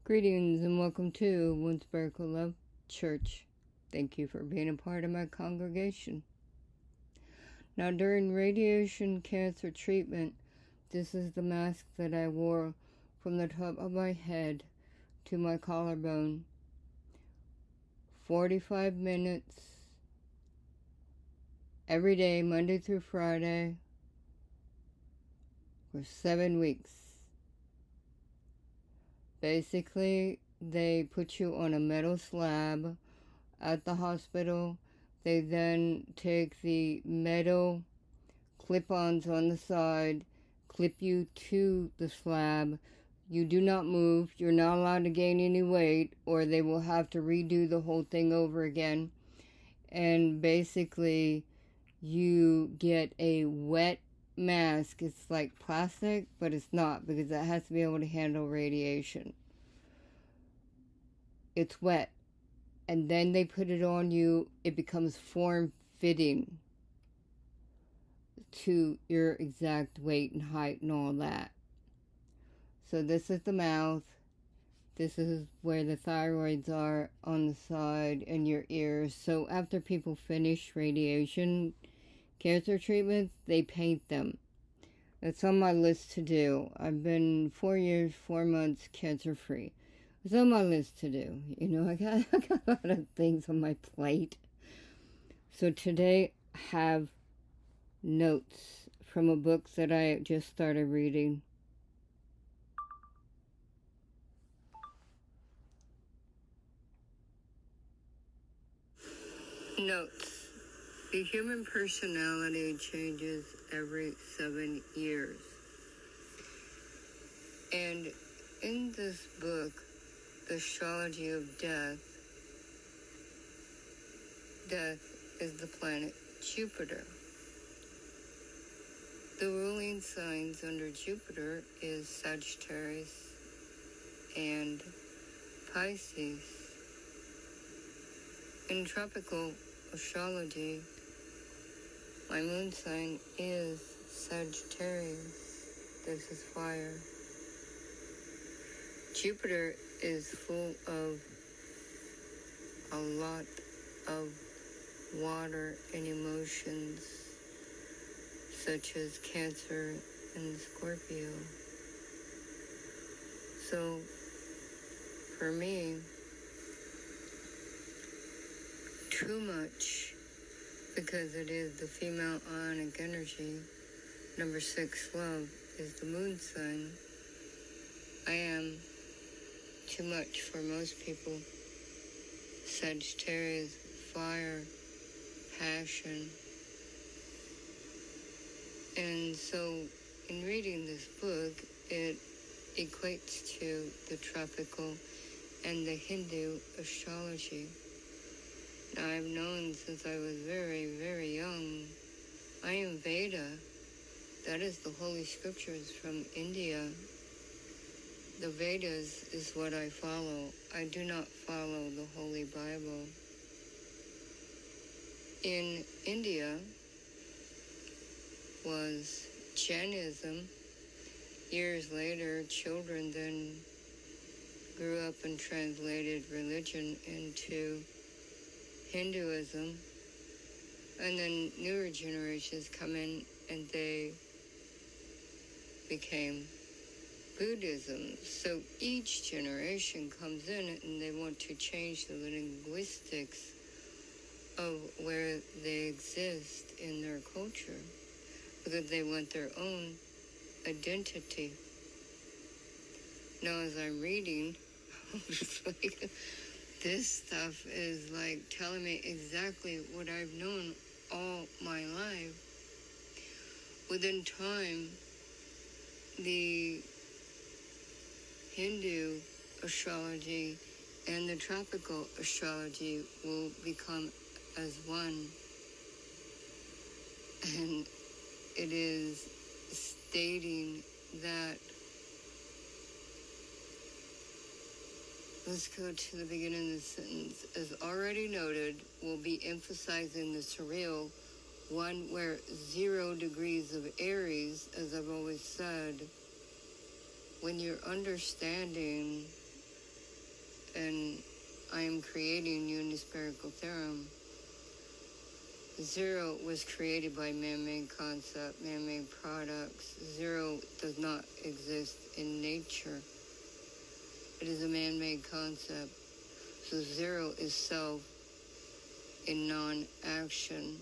Greetings and welcome to One Spiritual Love Church. Thank you for being a part of my congregation. Now, during radiation cancer treatment, this is the mask that I wore from the top of my head to my collarbone. 45 minutes every day, Monday through Friday, for 7 weeks. Basically, they put you on a metal slab at the hospital. They then take the metal clip-ons on the side, clip you to the slab. You do not move. You're not allowed to gain any weight, or they will have to redo the whole thing over again. And basically, you get a wet mask. It's like plastic, but it's not, because it has to be able to handle radiation. It's wet, and then they put it on you. It becomes form-fitting to your exact weight and height and all that. So this is the mouth. This is where the thyroids are on the side, and your ears. So after people finish radiation cancer treatments, they paint them. That's on my list to do. I've been 4 years, 4 months cancer-free. It's on my list to do. You know, I got a lot of things on my plate. So today I have notes from a book that I just started reading. Notes. The human personality changes every 7 years. And in this book, The Astrology of Death, Death is the planet Jupiter. The ruling signs under Jupiter is Sagittarius and Pisces. In tropical astrology, my moon sign is Sagittarius. This is fire. Jupiter is full of a lot of water and emotions, such as Cancer and Scorpio. So, for me, too much, because it is the female ionic energy. Number 6, love, is the moon sign. I am too much for most people. Sagittarius, fire, passion. And so, in reading this book, it equates to the tropical and the Hindu astrology. Now, I've known since I was very, very young. I am Veda. That is the holy scriptures from India. The Vedas is what I follow. I do not follow the Holy Bible. In India was Jainism. Years later, children then grew up and translated religion into Hinduism. And then newer generations come in and they became Buddhism. So each generation comes in and they want to change the linguistics of where they exist in their culture, because they want their own identity. Now, as I'm reading, it's like, this stuff is like telling me exactly what I've known all my life. Within time, the Hindu astrology and the tropical astrology will become as one. And it is stating that, let's go to the beginning of the sentence. As already noted, we'll be emphasizing the surreal, one where 0 degrees of Aries, as I've always said, when you're understanding and I am creating unispherical theorem. Zero was created by man-made concept, man-made products. Zero does not exist in nature. It is a man-made concept. So zero is self in non-action.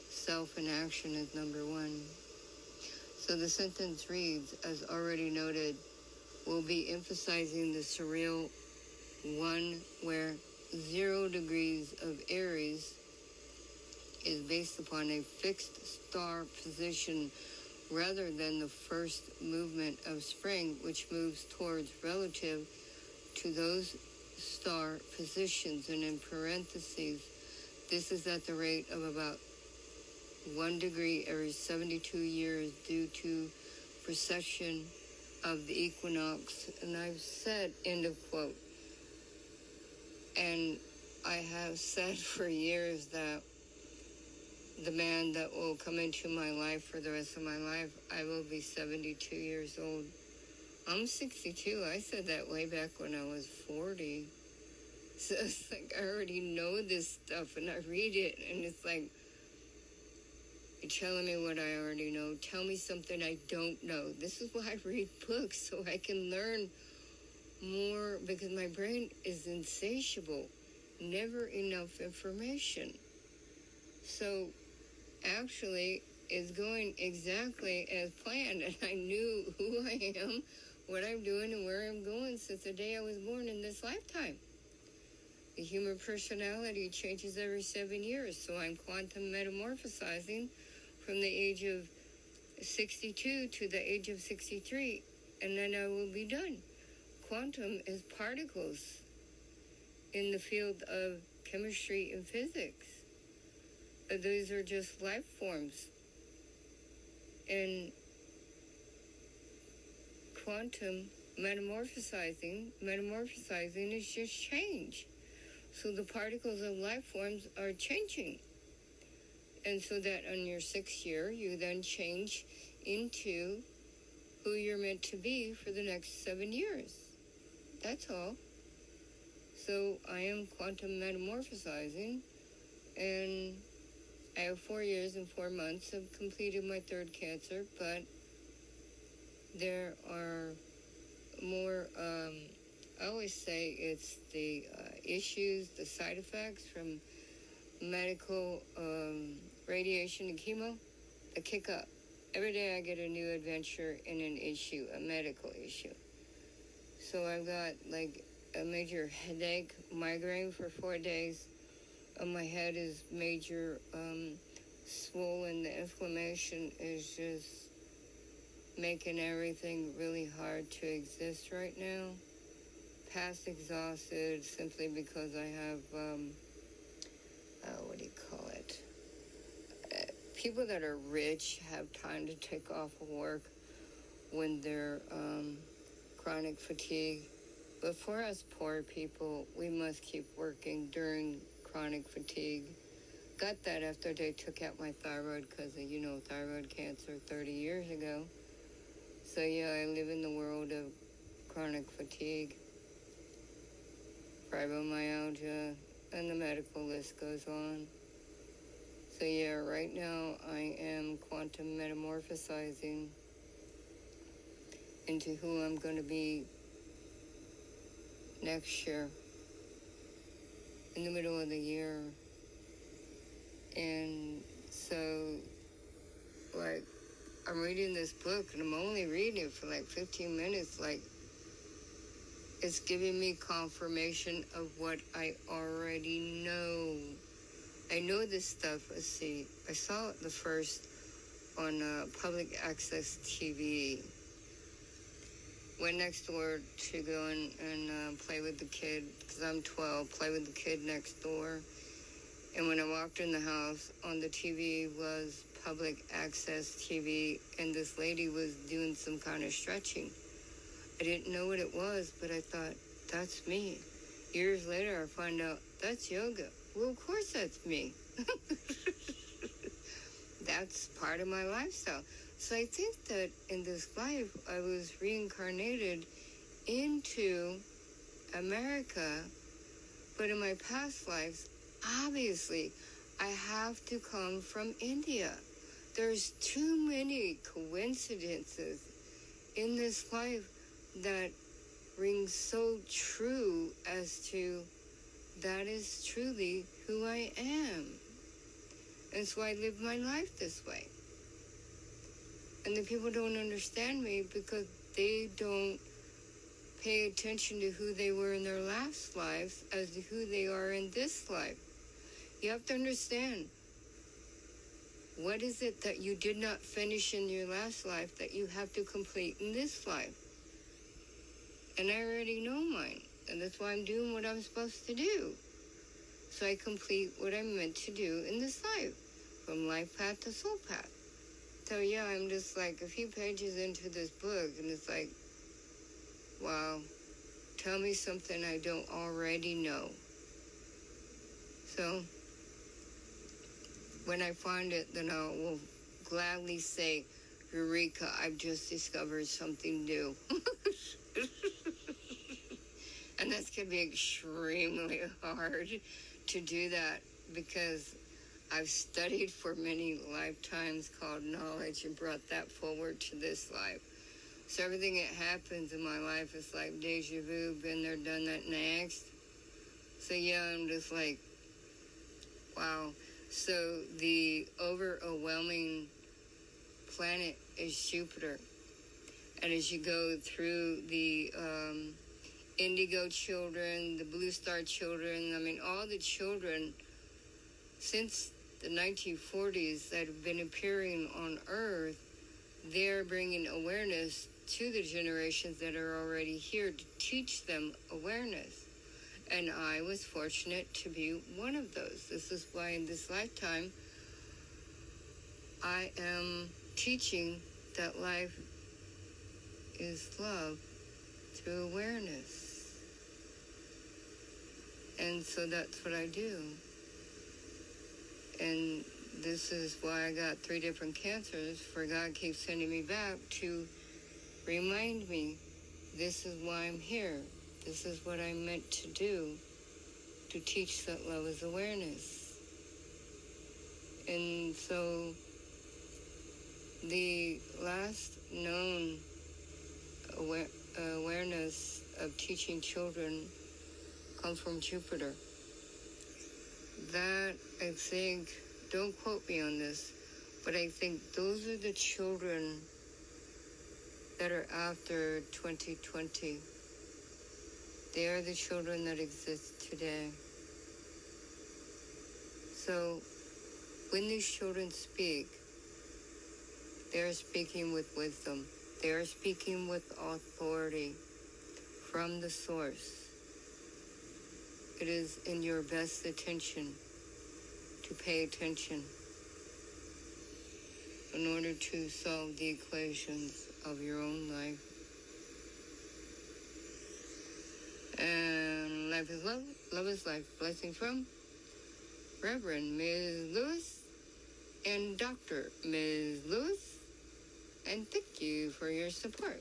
Self in action is number one. So the sentence reads, as already noted, we'll be emphasizing the surreal one where 0 degrees of Aries is based upon a fixed star position rather than the first movement of spring, which moves towards relative to those star positions. And in parentheses, this is at the rate of about 1 degree every 72 years due to precession of the equinox. And I've said, end of quote. And I have said for years that the man that will come into my life for the rest of my life, I will be 72 years old. I'm 62. I said that way back when I was 40. So it's like I already know this stuff, and I read it, and it's like, you're telling me what I already know. Tell me something I don't know. This is why I read books, so I can learn more, because my brain is insatiable. Never enough information. So actually, it's going exactly as planned, and I knew who I am, what I'm doing, and where I'm going since the day I was born in this lifetime. The human personality changes every 7 years, so I'm quantum metamorphosizing from the age of 62 to the age of 63, and then I will be done. Quantum is particles in the field of chemistry and physics. Those are just life forms. And quantum metamorphosizing is just change. So the particles of life forms are changing. And so that on your 6th year, you then change into who you're meant to be for the next 7 years. That's all. So I am quantum metamorphosizing, and I have 4 years and 4 months. I've completed my 3rd cancer, but there are more, I always say it's the issues, the side effects from medical radiation and chemo that kick up. Every day I get a new adventure in an issue, a medical issue. So I've got like a major headache, migraine for 4 days. My head is major swollen. The inflammation is just making everything really hard to exist right now. Past exhausted simply because I have, what do you call it? People that are rich have time to take off work when they're chronic fatigue. But for us poor people, we must keep working during chronic fatigue. Got that after they took out my thyroid because of, thyroid cancer 30 years ago. So yeah, I live in the world of chronic fatigue, fibromyalgia, and the medical list goes on. So yeah, right now I am quantum metamorphosizing into who I'm going to be next year, in the middle of the year. And so, like, I'm reading this book, and I'm only reading it for like 15 minutes. Like, it's giving me confirmation of what I already know. I know this stuff. Let's see. I saw it the first on public access TV. Went next door to go and play with the kid, because I'm 12, play with the kid next door. And when I walked in the house, on the TV was public access TV, and this lady was doing some kind of stretching. I didn't know what it was, but I thought, that's me. Years later, I find out, that's yoga. Well, of course that's me. That's part of my lifestyle. So I think that in this life, I was reincarnated into America, but in my past lives, obviously, I have to come from India. There's too many coincidences in this life that ring so true as to that is truly who I am. And so I live my life this way. And the people don't understand me because they don't pay attention to who they were in their last lives as to who they are in this life. You have to understand, what is it that you did not finish in your last life that you have to complete in this life? And I already know mine, and that's why I'm doing what I'm supposed to do. So I complete what I'm meant to do in this life, from life path to soul path. So yeah, I'm just like a few pages into this book, and it's like, wow, tell me something I don't already know. So when I find it, then I will gladly say, Eureka, I've just discovered something new. And that's going to be extremely hard to do that because I've studied for many lifetimes called knowledge and brought that forward to this life. So everything that happens in my life is like deja vu, been there, done that, next. So yeah, I'm just like, wow. So the overwhelming planet is Jupiter. And as you go through the indigo children, the blue star children, I mean, all the children since the 1940s that have been appearing on Earth, they're bringing awareness to the generations that are already here to teach them awareness. And I was fortunate to be one of those. This is why in this lifetime, I am teaching that life is love through awareness. And so that's what I do. And this is why I got 3 different cancers, for God keeps sending me back to remind me, this is why I'm here. This is what I'm meant to do, to teach that love is awareness. And so the last known awareness of teaching children comes from Jupiter. That, I think, don't quote me on this, but I think those are the children that are after 2020. They are the children that exist today. So when these children speak, they are speaking with wisdom. They are speaking with authority from the source. It is in your best attention to pay attention in order to solve the equations of your own life. And life is love, love is life. Blessing from Reverend Ms. Lewis and Dr. Ms. Lewis. And thank you for your support.